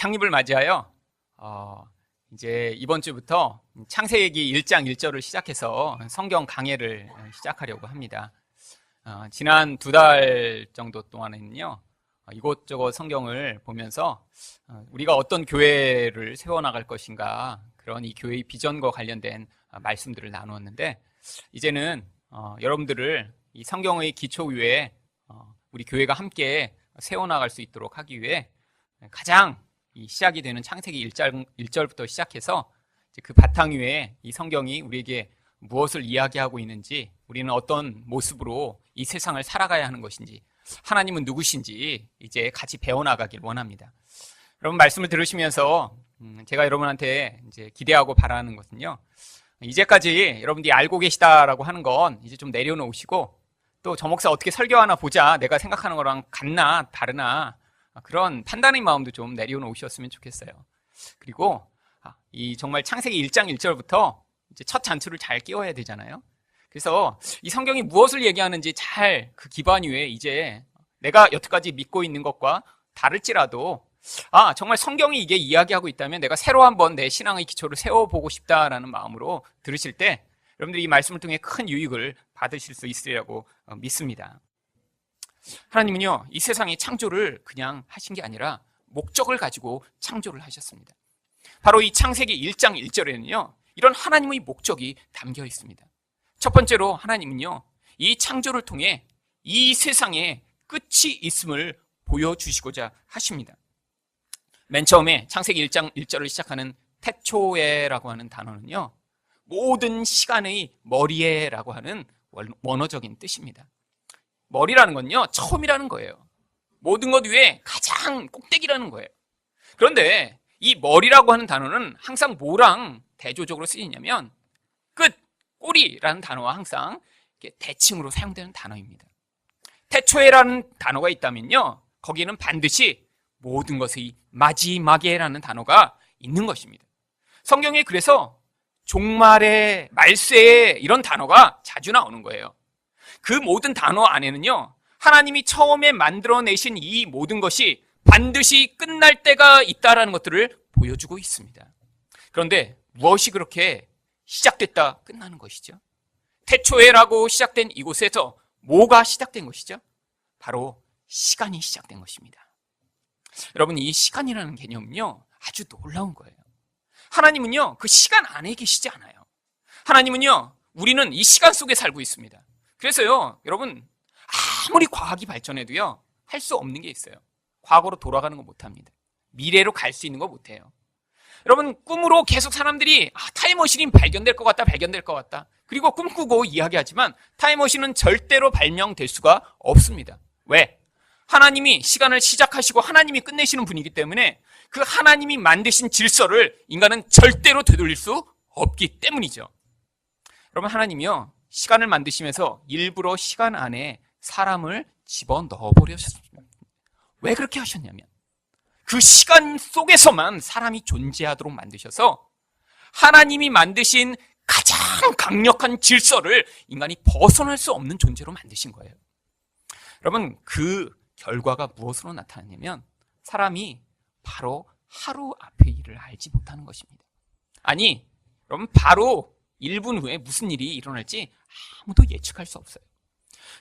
창립을 맞이하여 이제 이번 주부터 창세기 1장 1절을 시작해서 성경 강해를 시작하려고 합니다. 지난 2달 정도 동안에는요, 이곳저곳 성경을 보면서 우리가 어떤 교회를 세워나갈 것인가, 그런 이 교회의 비전과 관련된 말씀들을 나누었는데, 이제는 여러분들을 이 성경의 기초 위에 우리 교회가 함께 세워나갈 수 있도록 하기 위해 가장 이 시작이 되는 창세기 1절부터 시작해서 그 바탕 위에 이 성경이 우리에게 무엇을 이야기하고 있는지, 우리는 어떤 모습으로 이 세상을 살아가야 하는 것인지, 하나님은 누구신지 이제 같이 배워나가길 원합니다. 여러분, 말씀을 들으시면서 제가 여러분한테 이제 기대하고 바라는 것은요, 이제까지 여러분들이 알고 계시다라고 하는 건 이제 좀 내려놓으시고, 또 저 목사 어떻게 설교하나 보자, 내가 생각하는 거랑 같나 다르나, 그런 판단의 마음도 좀 내려놓으셨으면 좋겠어요. 그리고 이 정말 창세기 1장 1절부터 이제 첫 잔초를 잘 끼워야 되잖아요. 그래서 이 성경이 무엇을 얘기하는지 잘 그 기반 위에 이제 내가 여태까지 믿고 있는 것과 다를지라도 정말 성경이 이게 이야기하고 있다면 내가 새로 한번 내 신앙의 기초를 세워보고 싶다라는 마음으로 들으실 때 여러분들이 이 말씀을 통해 큰 유익을 받으실 수 있으리라고 믿습니다. 하나님은요, 이 세상의 창조를 그냥 하신 게 아니라 목적을 가지고 창조를 하셨습니다. 바로 이 창세기 1장 1절에는요, 이런 하나님의 목적이 담겨 있습니다. 첫 번째로 하나님은요, 이 창조를 통해 이 세상에 끝이 있음을 보여주시고자 하십니다. 맨 처음에 창세기 1장 1절을 시작하는 태초에라고 하는 단어는요, 모든 시간의 머리에라고 하는 원어적인 뜻입니다. 머리라는 건요, 처음이라는 거예요. 모든 것 위에 가장 꼭대기라는 거예요. 그런데 이 머리라고 하는 단어는 항상 뭐랑 대조적으로 쓰이냐면 끝, 꼬리라는 단어와 항상 대칭으로 사용되는 단어입니다. 태초에라는 단어가 있다면요, 거기는 반드시 모든 것의 마지막에라는 단어가 있는 것입니다. 성경에 그래서 종말에, 말세에 이런 단어가 자주 나오는 거예요. 그 모든 단어 안에는요, 하나님이 처음에 만들어내신 이 모든 것이 반드시 끝날 때가 있다라는 것들을 보여주고 있습니다. 그런데 무엇이 그렇게 시작됐다 끝나는 것이죠? 태초에라고 시작된 이곳에서 뭐가 시작된 것이죠? 바로 시간이 시작된 것입니다. 여러분, 이 시간이라는 개념은요, 아주 놀라운 거예요. 하나님은요, 그 시간 안에 계시지 않아요. 하나님은요, 우리는 이 시간 속에 살고 있습니다. 그래서요, 여러분, 아무리 과학이 발전해도요, 할 수 없는 게 있어요. 과거로 돌아가는 거 못합니다. 미래로 갈 수 있는 거 못해요. 여러분, 꿈으로 계속 사람들이 타임머신이 발견될 것 같다, 발견될 것 같다. 그리고 꿈꾸고 이야기하지만 타임머신은 절대로 발명될 수가 없습니다. 왜? 하나님이 시간을 시작하시고 하나님이 끝내시는 분이기 때문에 그 하나님이 만드신 질서를 인간은 절대로 되돌릴 수 없기 때문이죠. 여러분, 하나님이요, 시간을 만드시면서 일부러 시간 안에 사람을 집어넣어 버리셨습니다. 왜 그렇게 하셨냐면 그 시간 속에서만 사람이 존재하도록 만드셔서 하나님이 만드신 가장 강력한 질서를 인간이 벗어날 수 없는 존재로 만드신 거예요. 여러분, 그 결과가 무엇으로 나타났냐면 사람이 바로 하루 앞의 일을 알지 못하는 것입니다. 아니, 여러분, 바로 1분 후에 무슨 일이 일어날지 아무도 예측할 수 없어요.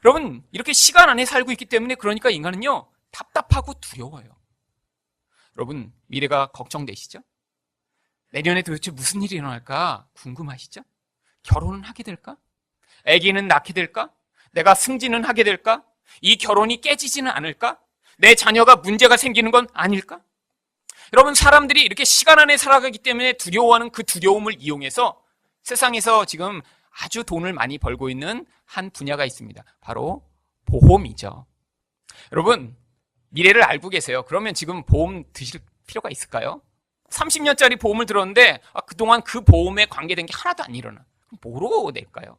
여러분, 이렇게 시간 안에 살고 있기 때문에 그러니까 인간은요, 답답하고 두려워요. 여러분, 미래가 걱정되시죠? 내년에 도대체 무슨 일이 일어날까 궁금하시죠? 결혼은 하게 될까? 아기는 낳게 될까? 내가 승진은 하게 될까? 이 결혼이 깨지지는 않을까? 내 자녀가 문제가 생기는 건 아닐까? 여러분, 사람들이 이렇게 시간 안에 살아가기 때문에 두려워하는 그 두려움을 이용해서 세상에서 지금 아주 돈을 많이 벌고 있는 한 분야가 있습니다. 바로 보험이죠. 여러분, 미래를 알고 계세요. 그러면 지금 보험 드실 필요가 있을까요? 30년짜리 보험을 들었는데 그동안 그 보험에 관계된 게 하나도 안 일어나. 그럼 뭐로 낼까요?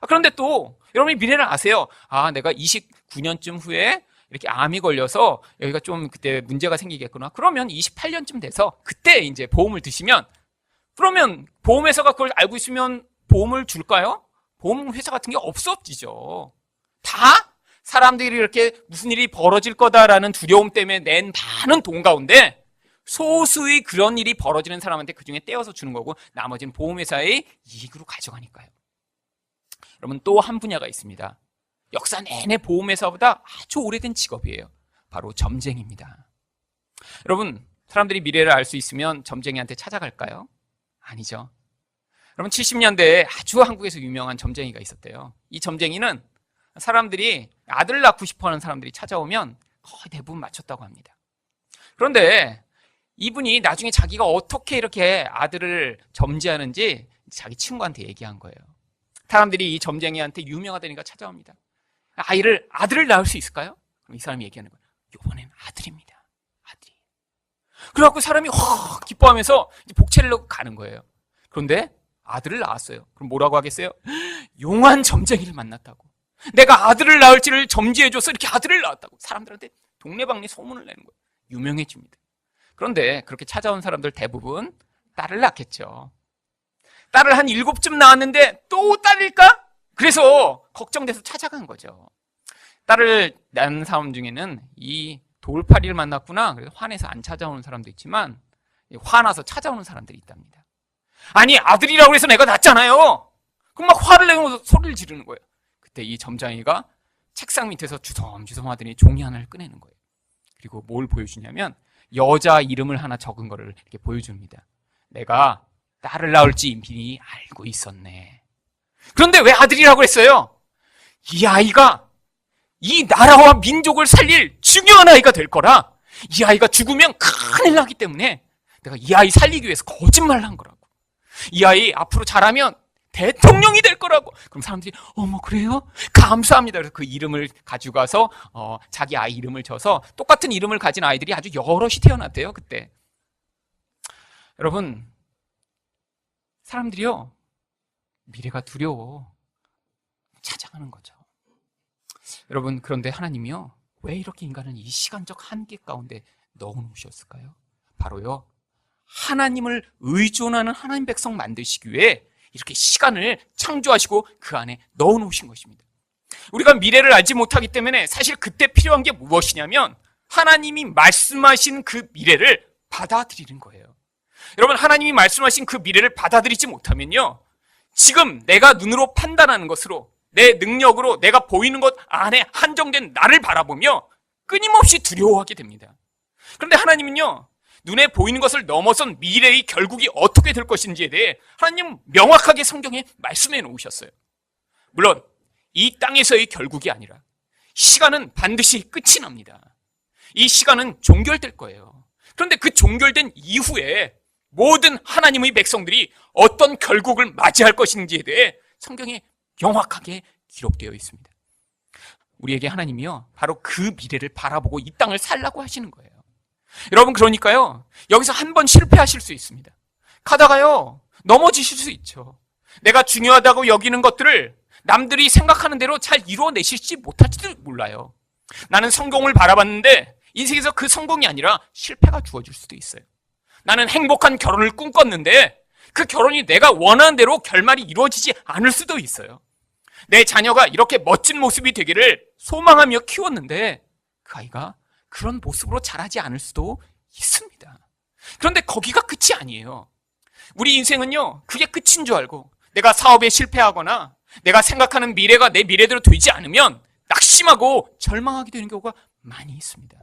그런데 또 여러분이 미래를 아세요. 내가 29년쯤 후에 이렇게 암이 걸려서 여기가 좀 그때 문제가 생기겠구나. 그러면 28년쯤 돼서 그때 이제 보험을 드시면, 그러면 보험회사가 그걸 알고 있으면 보험을 줄까요? 보험회사 같은 게 없어지죠. 다 사람들이 이렇게 무슨 일이 벌어질 거다라는 두려움 때문에 낸 많은 돈 가운데 소수의 그런 일이 벌어지는 사람한테 그중에 떼어서 주는 거고 나머지는 보험회사의 이익으로 가져가니까요. 여러분, 또 한 분야가 있습니다. 역사 내내 보험회사보다 아주 오래된 직업이에요. 바로 점쟁이입니다. 여러분, 사람들이 미래를 알 수 있으면 점쟁이한테 찾아갈까요? 아니죠. 여러분, 70년대에 아주 한국에서 유명한 점쟁이가 있었대요. 이 점쟁이는 사람들이 아들 낳고 싶어하는 사람들이 찾아오면 거의 대부분 맞췄다고 합니다. 그런데 이분이 나중에 자기가 어떻게 이렇게 아들을 점지하는지 자기 친구한테 얘기한 거예요. 사람들이 이 점쟁이한테 유명하다니까 찾아옵니다. 아들을 낳을 수 있을까요? 그럼 이 사람이 얘기하는 거예요. 이번엔 아들입니다. 아들이. 그래갖고 사람이 확 기뻐하면서 이제 복채를 넣고 가는 거예요. 그런데 아들을 낳았어요. 그럼 뭐라고 하겠어요? 용한 점쟁이를 만났다고. 내가 아들을 낳을지를 점지해줘서 이렇게 아들을 낳았다고. 사람들한테 동네방네 소문을 내는 거예요. 유명해집니다. 그런데 그렇게 찾아온 사람들 대부분 딸을 낳겠죠. 딸을 한 7쯤 낳았는데 또 딸일까? 그래서 걱정돼서 찾아간 거죠. 딸을 낳은 사람 중에는 이 돌팔이를 만났구나. 그래서 화내서 안 찾아오는 사람도 있지만 화나서 찾아오는 사람들이 있답니다. 아니, 아들이라고 해서 내가 낳았잖아요. 그럼 막 화를 내면서 소리를 지르는 거예요. 그때 이 점장이가 책상 밑에서 주섬주섬 하더니 종이 하나를 꺼내는 거예요. 그리고 뭘 보여주냐면 여자 이름을 하나 적은 거를 이렇게 보여줍니다. 내가 딸을 낳을지 미리 알고 있었네. 그런데 왜 아들이라고 했어요? 이 아이가 이 나라와 민족을 살릴 중요한 아이가 될 거라. 이 아이가 죽으면 큰일 나기 때문에 내가 이 아이 살리기 위해서 거짓말을 한 거라고. 이 아이 앞으로 자라면 대통령이 될 거라고. 그럼 사람들이 어머 그래요? 감사합니다. 그래서 그 이름을 가지고 가서 자기 아이 이름을 줘서 똑같은 이름을 가진 아이들이 아주 여럿이 태어났대요. 그때. 여러분, 사람들이요 미래가 두려워 찾아가는 거죠. 여러분, 그런데 하나님이요 왜 이렇게 인간을 이 시간적 한계 가운데 넣어놓으셨을까요? 바로요 하나님을 의존하는 하나님 백성 만드시기 위해 이렇게 시간을 창조하시고 그 안에 넣어놓으신 것입니다. 우리가 미래를 알지 못하기 때문에 사실 그때 필요한 게 무엇이냐면 하나님이 말씀하신 그 미래를 받아들이는 거예요. 여러분, 하나님이 말씀하신 그 미래를 받아들이지 못하면요 지금 내가 눈으로 판단하는 것으로 내 능력으로 내가 보이는 것 안에 한정된 나를 바라보며 끊임없이 두려워하게 됩니다. 그런데 하나님은요 눈에 보이는 것을 넘어선 미래의 결국이 어떻게 될 것인지에 대해 하나님 명확하게 성경에 말씀해 놓으셨어요. 물론 이 땅에서의 결국이 아니라 시간은 반드시 끝이 납니다. 이 시간은 종결될 거예요. 그런데 그 종결된 이후에 모든 하나님의 백성들이 어떤 결국을 맞이할 것인지에 대해 성경에 명확하게 기록되어 있습니다. 우리에게 하나님이요 바로 그 미래를 바라보고 이 땅을 살라고 하시는 거예요. 여러분, 그러니까요 여기서 한 번 실패하실 수 있습니다. 가다가요 넘어지실 수 있죠. 내가 중요하다고 여기는 것들을 남들이 생각하는 대로 잘 이루어내실지 못할지도 몰라요. 나는 성공을 바라봤는데 인생에서 그 성공이 아니라 실패가 주어질 수도 있어요. 나는 행복한 결혼을 꿈꿨는데 그 결혼이 내가 원하는 대로 결말이 이루어지지 않을 수도 있어요. 내 자녀가 이렇게 멋진 모습이 되기를 소망하며 키웠는데 그 아이가 그런 모습으로 자라지 않을 수도 있습니다. 그런데 거기가 끝이 아니에요. 우리 인생은요 그게 끝인 줄 알고 내가 사업에 실패하거나 내가 생각하는 미래가 내 미래대로 되지 않으면 낙심하고 절망하게 되는 경우가 많이 있습니다.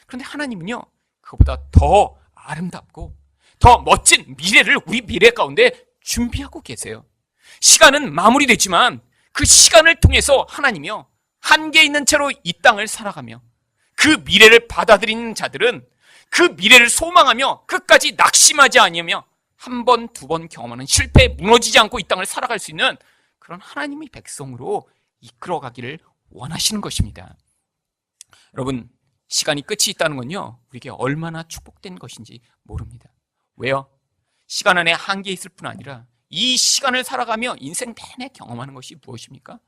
그런데 하나님은요 그보다 더 아름답고 더 멋진 미래를 우리 미래 가운데 준비하고 계세요. 시간은 마무리되지만 그 시간을 통해서 하나님이요 한계 있는 채로 이 땅을 살아가며 그 미래를 받아들이는 자들은 그 미래를 소망하며 끝까지 낙심하지 않으며 한 번, 두 번 경험하는 실패에 무너지지 않고 이 땅을 살아갈 수 있는 그런 하나님의 백성으로 이끌어가기를 원하시는 것입니다. 여러분, 시간이 끝이 있다는 건요 우리에게 얼마나 축복된 것인지 모릅니다. 왜요? 시간 안에 한계 있을 뿐 아니라 이 시간을 살아가며 인생 내내 경험하는 것이 무엇입니까?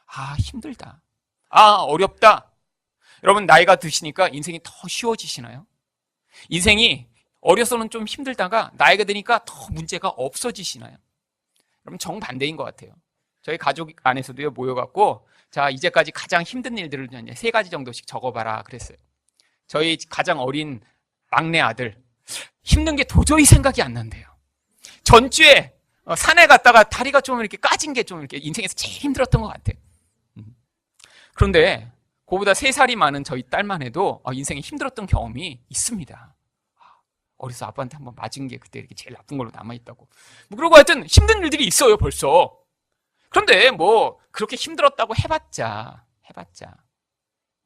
아, 힘들다. 아, 어렵다. 여러분, 나이가 드시니까 인생이 더 쉬워지시나요? 인생이 어려서는 좀 힘들다가 나이가 드니까 더 문제가 없어지시나요? 여러분, 정반대인 것 같아요. 저희 가족 안에서도요 모여갖고 자, 이제까지 가장 힘든 일들을 3가지 정도씩 적어봐라 그랬어요. 저희 가장 어린 막내 아들, 힘든 게 도저히 생각이 안 난대요. 전주에 산에 갔다가 다리가 좀 이렇게 까진 게 좀 이렇게 인생에서 제일 힘들었던 것 같아. 그런데 그보다 3살이 많은 저희 딸만 해도 인생에 힘들었던 경험이 있습니다. 어려서 아빠한테 한번 맞은 게 그때 이렇게 제일 나쁜 걸로 남아있다고. 그러고 하여튼 힘든 일들이 있어요, 벌써. 그런데 뭐 그렇게 힘들었다고 해봤자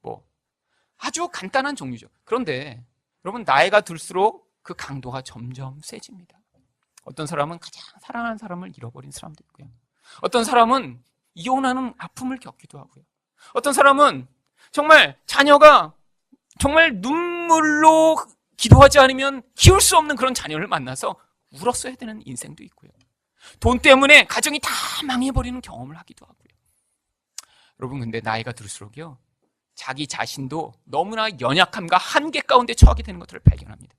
뭐 아주 간단한 종류죠. 그런데 여러분, 나이가 들수록 그 강도가 점점 세집니다. 어떤 사람은 가장 사랑하는 사람을 잃어버린 사람도 있고요. 어떤 사람은 이혼하는 아픔을 겪기도 하고요. 어떤 사람은 정말 자녀가 정말 눈물로 기도하지 않으면 키울 수 없는 그런 자녀를 만나서 울었어야 되는 인생도 있고요. 돈 때문에 가정이 다 망해버리는 경험을 하기도 하고요. 여러분, 근데 나이가 들수록요, 자기 자신도 너무나 연약함과 한계 가운데 처하게 되는 것들을 발견합니다.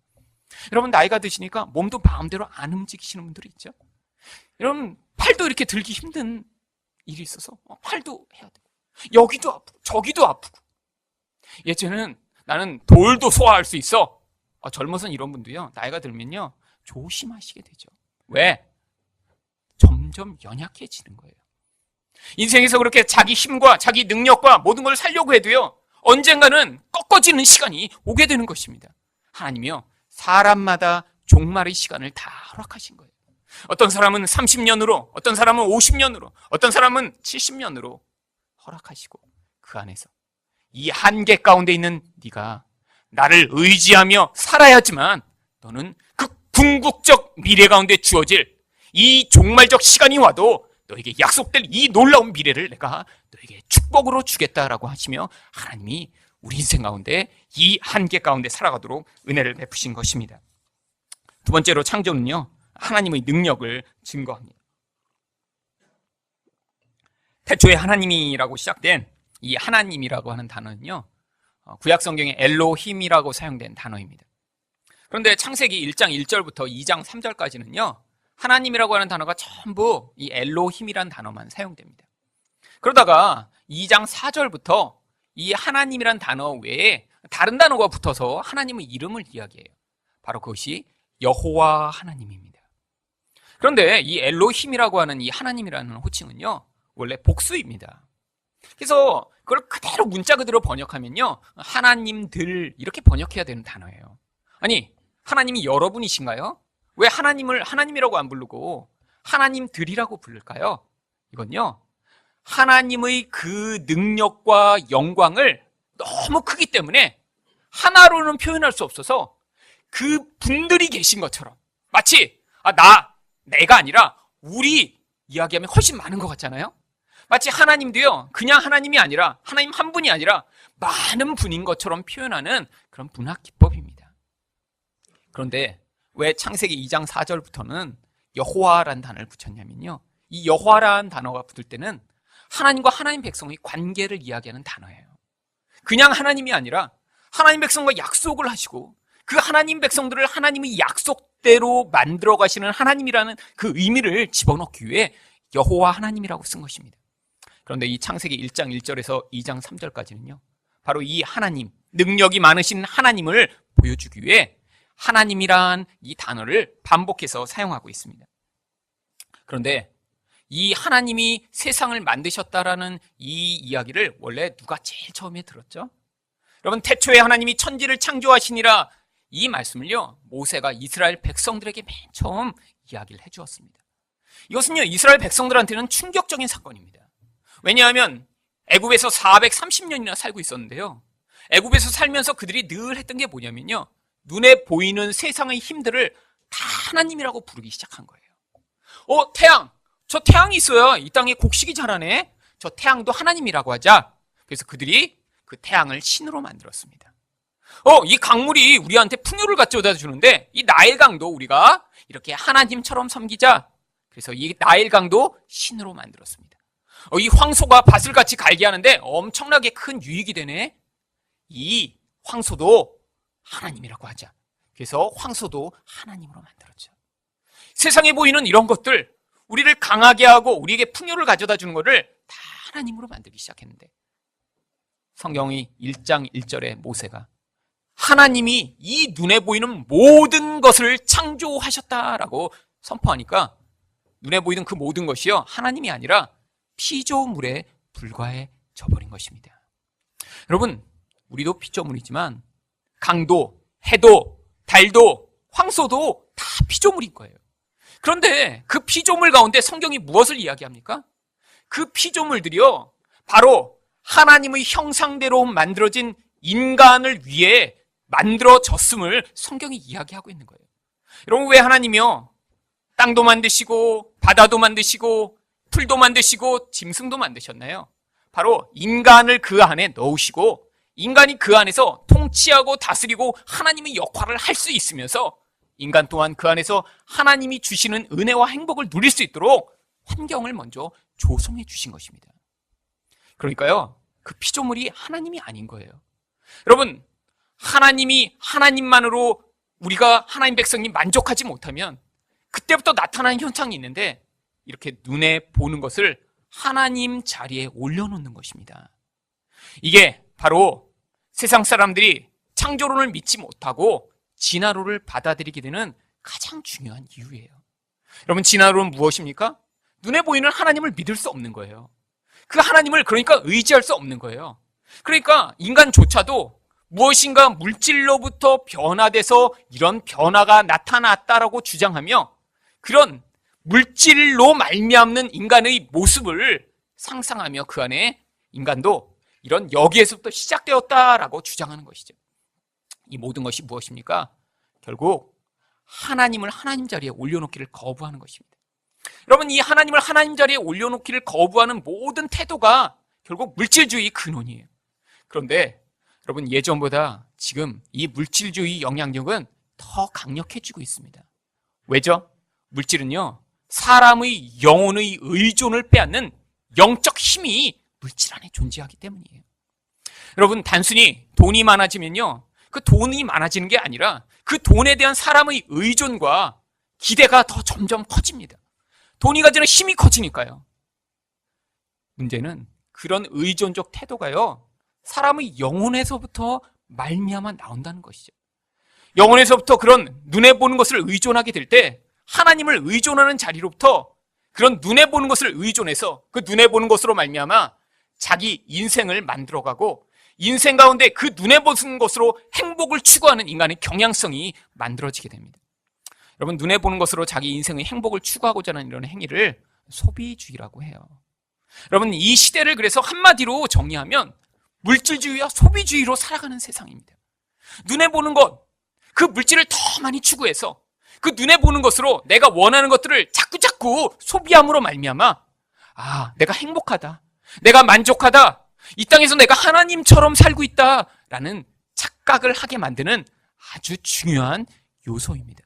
여러분, 나이가 드시니까 몸도 마음대로 안 움직이시는 분들이 있죠. 여러분, 팔도 이렇게 들기 힘든 일이 있어서 팔도 해야 되고, 여기도 아프고 저기도 아프고. 예전에는 나는 돌도 소화할 수 있어. 젊어서는 이런 분도요, 나이가 들면요 조심하시게 되죠. 왜? 점점 연약해지는 거예요. 인생에서 그렇게 자기 힘과 자기 능력과 모든 걸 살려고 해도요, 언젠가는 꺾어지는 시간이 오게 되는 것입니다. 하나님이요, 사람마다 종말의 시간을 다 허락하신 거예요. 어떤 사람은 30년으로, 어떤 사람은 50년으로, 어떤 사람은 70년으로 허락하시고, 그 안에서 이 한계 가운데 있는 네가 나를 의지하며 살아야지만 너는 그 궁극적 미래 가운데 주어질 이 종말적 시간이 와도 너에게 약속될 이 놀라운 미래를 내가 너에게 축복으로 주겠다라고 하시며, 하나님이 우리 인생 가운데 이 한계 가운데 살아가도록 은혜를 베푸신 것입니다. 두 번째로, 창조는요, 하나님의 능력을 증거합니다. 태초에 하나님이라고 시작된 이 하나님이라고 하는 단어는요, 구약 성경에 엘로힘이라고 사용된 단어입니다. 그런데 창세기 1장 1절부터 2장 3절까지는요, 하나님이라고 하는 단어가 전부 이 엘로힘이라는 단어만 사용됩니다. 그러다가 2장 4절부터 이 하나님이란 단어 외에 다른 단어가 붙어서 하나님의 이름을 이야기해요. 바로 그것이 여호와 하나님입니다. 그런데 이 엘로힘이라고 하는 이 하나님이라는 호칭은요, 원래 복수입니다. 그래서 그걸 그대로 문자 그대로 번역하면요, 하나님들 이렇게 번역해야 되는 단어예요. 아니, 하나님이 여러분이신가요? 왜 하나님을 하나님이라고 안 부르고 하나님들이라고 부를까요? 이건요, 하나님의 그 능력과 영광을 너무 크기 때문에 하나로는 표현할 수 없어서 그 분들이 계신 것처럼, 마치 내가 아니라 우리 이야기하면 훨씬 많은 것 같잖아요. 마치 하나님도요, 그냥 하나님이 아니라, 하나님 한 분이 아니라 많은 분인 것처럼 표현하는 그런 문학 기법입니다. 그런데 왜 창세기 2장 4절부터는 여호와라는 단어를 붙였냐면요, 이 여호와라는 단어가 붙을 때는 하나님과 하나님 백성의 관계를 이야기하는 단어예요. 그냥 하나님이 아니라 하나님 백성과 약속을 하시고 그 하나님 백성들을 하나님의 약속대로 만들어 가시는 하나님이라는 그 의미를 집어넣기 위해 여호와 하나님이라고 쓴 것입니다. 그런데 이 창세기 1장 1절에서 2장 3절까지는요, 바로 이 하나님, 능력이 많으신 하나님을 보여주기 위해 하나님이란 이 단어를 반복해서 사용하고 있습니다. 그런데 이 하나님이 세상을 만드셨다라는 이 이야기를 원래 누가 제일 처음에 들었죠? 여러분, 태초에 하나님이 천지를 창조하시니라, 이 말씀을요, 모세가 이스라엘 백성들에게 맨 처음 이야기를 해주었습니다. 이것은요, 이스라엘 백성들한테는 충격적인 사건입니다. 왜냐하면 애굽에서 430년이나 살고 있었는데요, 애굽에서 살면서 그들이 늘 했던 게 뭐냐면요, 눈에 보이는 세상의 힘들을 다 하나님이라고 부르기 시작한 거예요. 태양, 저 태양이 있어야 이 땅에 곡식이 자라네. 저 태양도 하나님이라고 하자. 그래서 그들이 그 태양을 신으로 만들었습니다. 이 강물이 우리한테 풍요를 가져다 주는데 이 나일강도 우리가 이렇게 하나님처럼 섬기자. 그래서 이 나일강도 신으로 만들었습니다. 이 황소가 밭을 같이 갈게 하는데 엄청나게 큰 유익이 되네. 이 황소도 하나님이라고 하자. 그래서 황소도 하나님으로 만들었죠. 세상에 보이는 이런 것들, 우리를 강하게 하고 우리에게 풍요를 가져다 주는 것을 다 하나님으로 만들기 시작했는데, 성경이 1장 1절에 모세가 하나님이 이 눈에 보이는 모든 것을 창조하셨다라고 선포하니까 눈에 보이는 그 모든 것이요, 하나님이 아니라 피조물에 불과해져 버린 것입니다. 여러분, 우리도 피조물이지만 강도, 해도, 달도, 황소도 다 피조물인 거예요. 그런데 그 피조물 가운데 성경이 무엇을 이야기합니까? 그 피조물들이요, 바로 하나님의 형상대로 만들어진 인간을 위해 만들어졌음을 성경이 이야기하고 있는 거예요. 여러분, 왜 하나님이요, 땅도 만드시고 바다도 만드시고 풀도 만드시고 짐승도 만드셨나요? 바로 인간을 그 안에 넣으시고 인간이 그 안에서 통치하고 다스리고 하나님의 역할을 할 수 있으면서 인간 또한 그 안에서 하나님이 주시는 은혜와 행복을 누릴 수 있도록 환경을 먼저 조성해 주신 것입니다. 그러니까요, 그 피조물이 하나님이 아닌 거예요. 여러분, 하나님이 하나님만으로 우리가 하나님 백성이 만족하지 못하면 그때부터 나타나는 현상이 있는데, 이렇게 눈에 보는 것을 하나님 자리에 올려놓는 것입니다. 이게 바로 세상 사람들이 창조론을 믿지 못하고 진화론을 받아들이게 되는 가장 중요한 이유예요. 여러분, 진화론은 무엇입니까? 눈에 보이는 하나님을 믿을 수 없는 거예요. 그 하나님을 그러니까 의지할 수 없는 거예요. 그러니까 인간조차도 무엇인가 물질로부터 변화돼서 이런 변화가 나타났다라고 주장하며 그런 물질로 말미암는 인간의 모습을 상상하며 그 안에 인간도 이런 여기에서부터 시작되었다라고 주장하는 것이죠. 이 모든 것이 무엇입니까? 결국 하나님을 하나님 자리에 올려놓기를 거부하는 것입니다. 여러분, 이 하나님을 하나님 자리에 올려놓기를 거부하는 모든 태도가 결국 물질주의 근원이에요. 그런데 여러분, 예전보다 지금 이 물질주의 영향력은 더 강력해지고 있습니다. 왜죠? 물질은요, 사람의 영혼의 의존을 빼앗는 영적 힘이 물질 안에 존재하기 때문이에요. 여러분, 단순히 돈이 많아지면요, 그 돈이 많아지는 게 아니라 그 돈에 대한 사람의 의존과 기대가 더 점점 커집니다. 돈이 가지는 힘이 커지니까요. 문제는 그런 의존적 태도가요, 사람의 영혼에서부터 말미암아 나온다는 것이죠. 영혼에서부터 그런 눈에 보는 것을 의존하게 될 때 하나님을 의존하는 자리로부터 그런 눈에 보는 것을 의존해서 그 눈에 보는 것으로 말미암아 자기 인생을 만들어가고 인생 가운데 그 눈에 보는 것으로 행복을 추구하는 인간의 경향성이 만들어지게 됩니다. 여러분, 눈에 보는 것으로 자기 인생의 행복을 추구하고자 하는 이런 행위를 소비주의라고 해요. 여러분, 이 시대를 그래서 한마디로 정리하면 물질주의와 소비주의로 살아가는 세상입니다. 눈에 보는 것, 그 물질을 더 많이 추구해서 그 눈에 보는 것으로 내가 원하는 것들을 자꾸자꾸 소비함으로 말미암아 내가 행복하다, 내가 만족하다, 이 땅에서 내가 하나님처럼 살고 있다라는 착각을 하게 만드는 아주 중요한 요소입니다.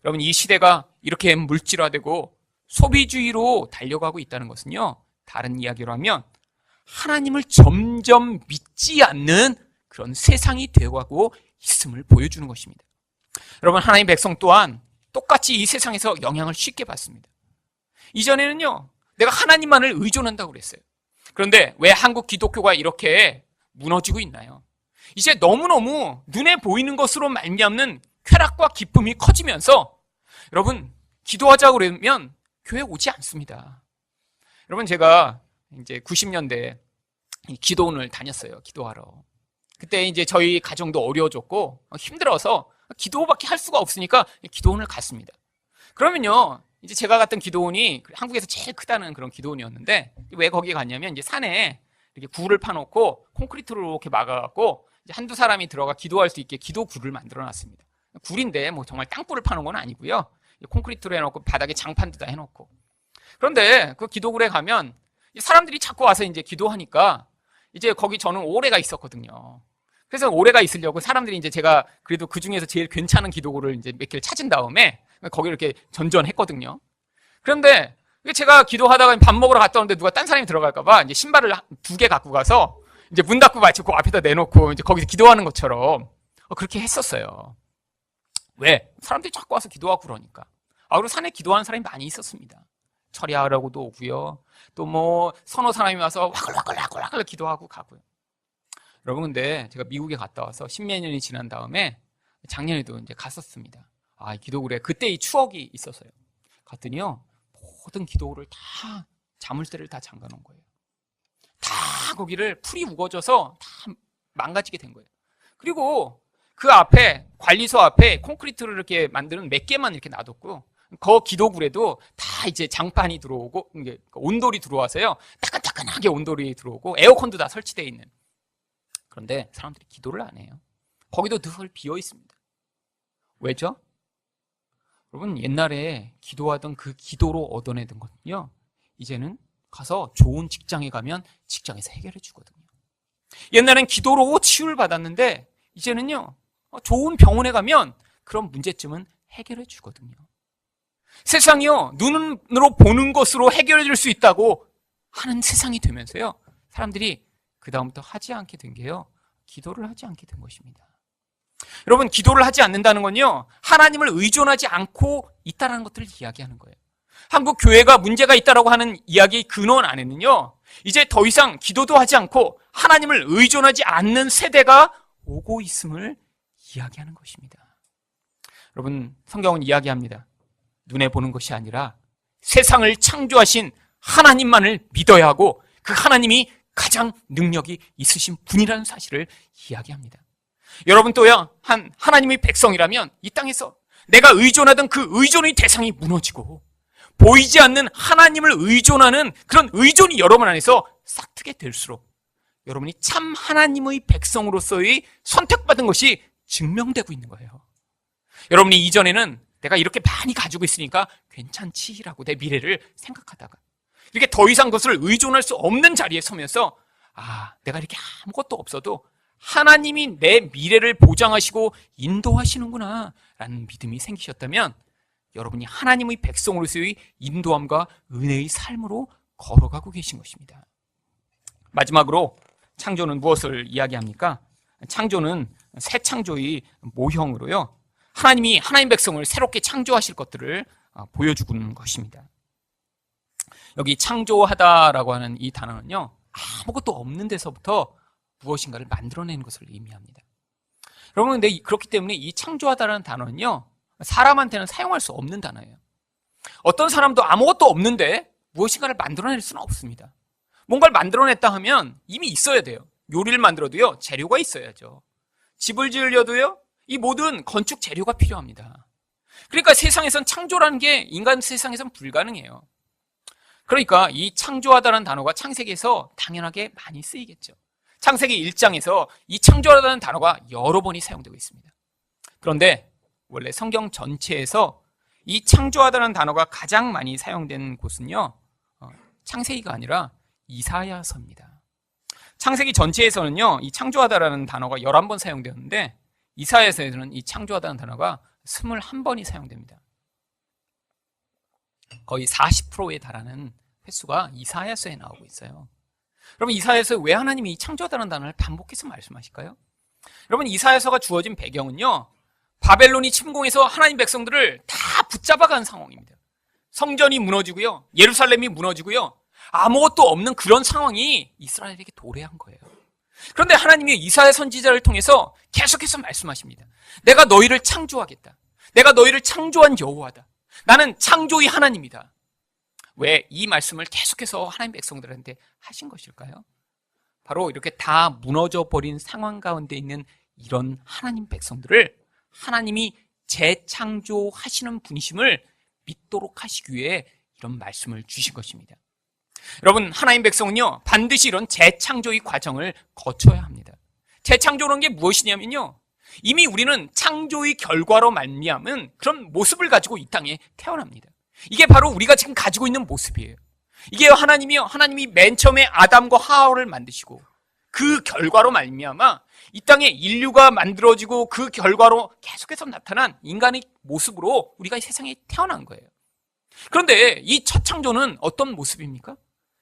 여러분, 이 시대가 이렇게 물질화되고 소비주의로 달려가고 있다는 것은요, 다른 이야기로 하면 하나님을 점점 믿지 않는 그런 세상이 되어가고 있음을 보여주는 것입니다. 여러분, 하나님 백성 또한 똑같이 이 세상에서 영향을 쉽게 받습니다. 이전에는요, 내가 하나님만을 의존한다고 그랬어요. 그런데 왜 한국 기독교가 이렇게 무너지고 있나요? 이제 너무너무 눈에 보이는 것으로 말미암는 쾌락과 기쁨이 커지면서 여러분, 기도하자고 그러면 교회 오지 않습니다. 여러분, 제가 이제 90년대에 기도원을 다녔어요. 기도하러. 그때 이제 저희 가정도 어려워졌고 힘들어서 기도밖에 할 수가 없으니까 기도원을 갔습니다. 그러면요, 이제 제가 갔던 기도원이 한국에서 제일 크다는 그런 기도원이었는데, 왜 거기 갔냐면 이제 산에 이렇게 굴을 파놓고 콘크리트로 이렇게 막아갖고 이제 한두 사람이 들어가 기도할 수 있게 기도굴을 만들어놨습니다. 굴인데 뭐 정말 땅굴을 파놓은 건 아니고요. 콘크리트로 해놓고 바닥에 장판도 다 해놓고. 그런데 그 기도굴에 가면 사람들이 자꾸 와서 이제 기도하니까 이제 거기 저는 오래가 있었거든요. 그래서 오래가 있으려고 사람들이 이제 제가 그래도 그 중에서 제일 괜찮은 기도굴을 이제 몇 개를 찾은 다음에 거기 이렇게 전전했거든요. 그런데 제가 기도하다가 밥 먹으러 갔다 오는데 누가 딴 사람이 들어갈까봐 이제 신발을 2개 갖고 가서 이제 문 닫고 마치 그 앞에다 내놓고 이제 거기서 기도하는 것처럼 그렇게 했었어요. 왜? 사람들이 자꾸 와서 기도하고 그러니까. 그리고 산에 기도하는 사람이 많이 있었습니다. 처리하라고도 오고요. 또 뭐 서너 사람이 와서 와글와글 기도하고 가고요. 여러분, 근데 제가 미국에 갔다 와서 십몇 년이 지난 다음에 작년에도 이제 갔었습니다. 이 기도굴에 그때의 추억이 있어서요. 갔더니요, 모든 기도굴을 다 자물쇠를 다 잠가 놓은 거예요. 다 거기를 풀이 우거져서 다 망가지게 된 거예요. 그리고 그 앞에, 관리소 앞에 콘크리트를 이렇게 만드는 몇 개만 이렇게 놔뒀고요. 그 기도굴에도 다 이제 장판이 들어오고, 온돌이 들어와서요, 따끈따끈하게 온돌이 들어오고, 에어컨도 다 설치되어 있는. 그런데 사람들이 기도를 안 해요. 거기도 늘 비어 있습니다. 왜죠? 여러분, 옛날에 기도하던 그 기도로 얻어내던 거는요, 이제는 가서 좋은 직장에 가면 직장에서 해결해 주거든요. 옛날엔 기도로 치유를 받았는데 이제는요, 좋은 병원에 가면 그런 문제점은 해결해 주거든요. 세상이요, 눈으로 보는 것으로 해결해 줄 수 있다고 하는 세상이 되면서요, 사람들이 그 다음부터 하지 않게 된 게요, 기도를 하지 않게 된 것입니다. 여러분, 기도를 하지 않는다는 건요, 하나님을 의존하지 않고 있다는 것들을 이야기하는 거예요. 한국 교회가 문제가 있다라고 하는 이야기의 근원 안에는요, 이제 더 이상 기도도 하지 않고 하나님을 의존하지 않는 세대가 오고 있음을 이야기하는 것입니다. 여러분, 성경은 이야기합니다. 눈에 보는 것이 아니라 세상을 창조하신 하나님만을 믿어야 하고 그 하나님이 가장 능력이 있으신 분이라는 사실을 이야기합니다. 여러분 또요, 하나님의 백성이라면 이 땅에서 내가 의존하던 그 의존의 대상이 무너지고 보이지 않는 하나님을 의존하는 그런 의존이 여러분 안에서 싹트게 될수록 여러분이 참 하나님의 백성으로서의 선택받은 것이 증명되고 있는 거예요. 여러분이 이전에는 내가 이렇게 많이 가지고 있으니까 괜찮지라고 내 미래를 생각하다가 이렇게 더 이상 그것을 의존할 수 없는 자리에 서면서 내가 이렇게 아무것도 없어도 하나님이 내 미래를 보장하시고 인도하시는구나 라는 믿음이 생기셨다면 여러분이 하나님의 백성으로서의 인도함과 은혜의 삶으로 걸어가고 계신 것입니다. 마지막으로 창조는 무엇을 이야기합니까? 창조는 새 창조의 모형으로요, 하나님이 하나님 백성을 새롭게 창조하실 것들을 보여주는 것입니다. 여기 창조하다라고 하는 이 단어는요, 아무것도 없는 데서부터 무엇인가를 만들어내는 것을 의미합니다. 여러분, 근데 그렇기 때문에 이 창조하다라는 단어는요, 사람한테는 사용할 수 없는 단어예요. 어떤 사람도 아무것도 없는데 무엇인가를 만들어낼 수는 없습니다. 뭔가를 만들어냈다 하면 이미 있어야 돼요. 요리를 만들어도요, 재료가 있어야죠. 집을 지으려도요, 이 모든 건축 재료가 필요합니다. 그러니까 세상에선 창조라는 게 인간 세상에선 불가능해요. 그러니까 이 창조하다라는 단어가 창세기에서 당연하게 많이 쓰이겠죠. 창세기 1장에서 이 창조하다는 단어가 여러 번이 사용되고 있습니다. 그런데 원래 성경 전체에서 이 창조하다는 단어가 가장 많이 사용된 곳은요, 창세기가 아니라 이사야서입니다. 창세기 전체에서는요, 이 창조하다라는 단어가 11번 사용되었는데 이사야서에서는 이 창조하다는 단어가 21번이 사용됩니다. 거의 40%에 달하는 횟수가 이사야서에 나오고 있어요. 여러분, 이사야서에 왜 하나님이 이 창조하다는 단어를 반복해서 말씀하실까요? 여러분, 이사야서가 주어진 배경은요, 바벨론이 침공해서 하나님 백성들을 다 붙잡아간 상황입니다. 성전이 무너지고요, 예루살렘이 무너지고요, 아무것도 없는 그런 상황이 이스라엘에게 도래한 거예요. 그런데 하나님이 이사야 선지자를 통해서 계속해서 말씀하십니다. 내가 너희를 창조하겠다. 내가 너희를 창조한 여호와다. 나는 창조의 하나님이다. 왜 이 말씀을 계속해서 하나님 백성들한테 하신 것일까요? 바로 이렇게 다 무너져 버린 상황 가운데 있는 이런 하나님 백성들을 하나님이 재창조하시는 분이심을 믿도록 하시기 위해 이런 말씀을 주신 것입니다. 여러분, 하나님 백성은요, 반드시 이런 재창조의 과정을 거쳐야 합니다. 재창조라는 게 무엇이냐면요, 이미 우리는 창조의 결과로 말미암은 그런 모습을 가지고 이 땅에 태어납니다. 이게 바로 우리가 지금 가지고 있는 모습이에요. 이게 하나님이 맨 처음에 아담과 하와를 만드시고 그 결과로 말미암아 이 땅에 인류가 만들어지고 그 결과로 계속해서 나타난 인간의 모습으로 우리가 이 세상에 태어난 거예요. 그런데 이 첫 창조는 어떤 모습입니까?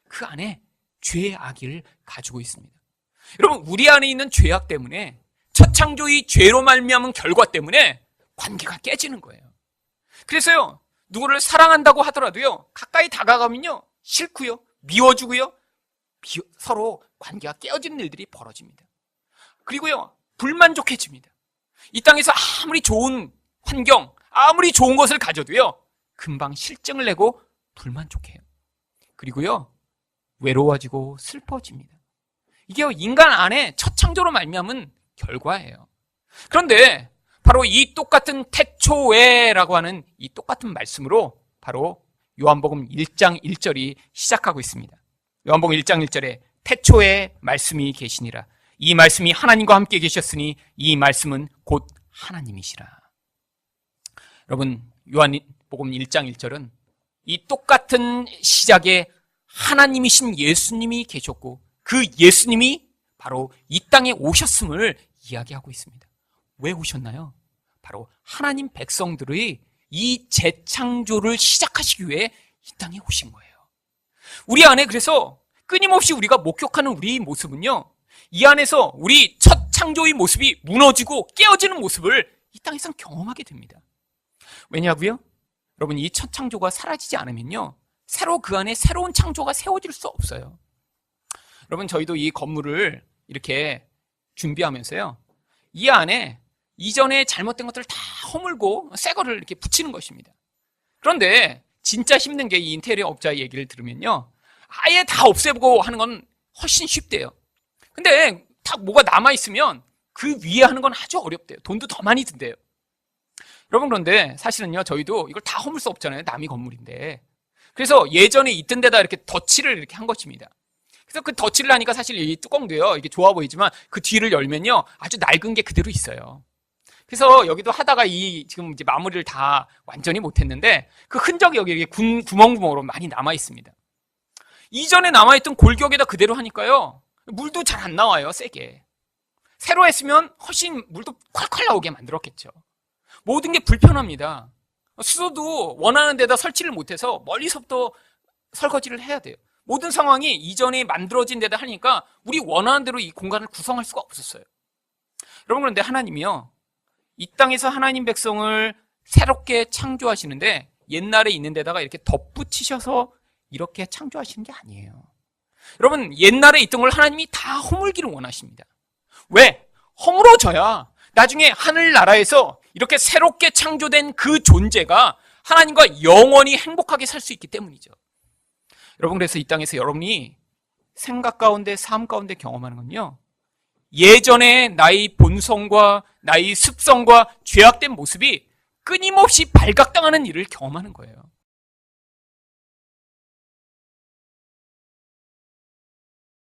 그 안에 죄의 악을 가지고 있습니다. 여러분, 우리 안에 있는 죄악 때문에 첫 창조의 죄로 말미암은 결과 때문에 관계가 깨지는 거예요. 그래서요, 누구를 사랑한다고 하더라도요, 가까이 다가가면요, 싫고요, 미워주고요, 서로 관계가 깨어지는 일들이 벌어집니다. 그리고요, 불만족해집니다. 이 땅에서 아무리 좋은 환경, 아무리 좋은 것을 가져도요, 금방 실증을 내고 불만족해요. 그리고요, 외로워지고 슬퍼집니다. 이게 인간 안에 첫 창조로 말미암은 결과예요. 그런데 바로 이 똑같은 태초에라고 하는 이 똑같은 말씀으로 바로 요한복음 1장 1절이 시작하고 있습니다. 요한복음 1장 1절에 태초에 말씀이 계시니라. 이 말씀이 하나님과 함께 계셨으니 이 말씀은 곧 하나님이시라. 여러분, 요한복음 1장 1절은 이 똑같은 시작에 하나님이신 예수님이 계셨고 그 예수님이 바로 이 땅에 오셨음을 이야기하고 있습니다. 왜 오셨나요? 바로 하나님 백성들의 이 재창조를 시작하시기 위해 이 땅에 오신 거예요. 우리 안에 그래서 끊임없이 우리가 목격하는 우리 모습은요, 이 안에서 우리 첫 창조의 모습이 무너지고 깨어지는 모습을 이 땅에서 경험하게 됩니다. 왜냐고요? 여러분, 이 첫 창조가 사라지지 않으면요, 새로 그 안에 새로운 창조가 세워질 수 없어요. 여러분, 저희도 이 건물을 이렇게 준비하면서요, 이 안에 이전에 잘못된 것들을 다 허물고 새 거를 이렇게 붙이는 것입니다. 그런데 진짜 힘든 게 이 인테리어 업자의 얘기를 들으면요, 아예 다 없애고 하는 건 훨씬 쉽대요. 근데 다 뭐가 남아있으면 그 위에 하는 건 아주 어렵대요. 돈도 더 많이 든대요. 여러분, 그런데 사실은요, 저희도 이걸 다 허물 수 없잖아요. 남의 건물인데. 그래서 예전에 있던 데다 이렇게 덧칠을 이렇게 한 것입니다. 그래서 그 덧칠을 하니까 사실 이 뚜껑도요, 이게 좋아 보이지만 그 뒤를 열면요, 아주 낡은 게 그대로 있어요. 그래서 여기도 하다가 지금 이제 마무리를 다 완전히 못했는데 그 흔적이 여기 구멍구멍으로 많이 남아 있습니다. 이전에 남아있던 골격에다 그대로 하니까요, 물도 잘 안 나와요, 세게. 새로 했으면 훨씬 물도 콸콸 나오게 만들었겠죠. 모든 게 불편합니다. 수도도 원하는 데다 설치를 못해서 멀리서부터 설거지를 해야 돼요. 모든 상황이 이전에 만들어진 데다 하니까 우리 원하는 대로 이 공간을 구성할 수가 없었어요. 여러분, 그런데 하나님이요, 이 땅에서 하나님 백성을 새롭게 창조하시는데 옛날에 있는 데다가 이렇게 덧붙이셔서 이렇게 창조하시는 게 아니에요. 여러분, 옛날에 있던 걸 하나님이 다 허물기를 원하십니다. 왜? 허물어져야 나중에 하늘나라에서 이렇게 새롭게 창조된 그 존재가 하나님과 영원히 행복하게 살 수 있기 때문이죠. 여러분, 그래서 이 땅에서 여러분이 생각 가운데 삶 가운데 경험하는 건요, 예전에 나의 본성과 나의 습성과 죄악된 모습이 끊임없이 발각당하는 일을 경험하는 거예요.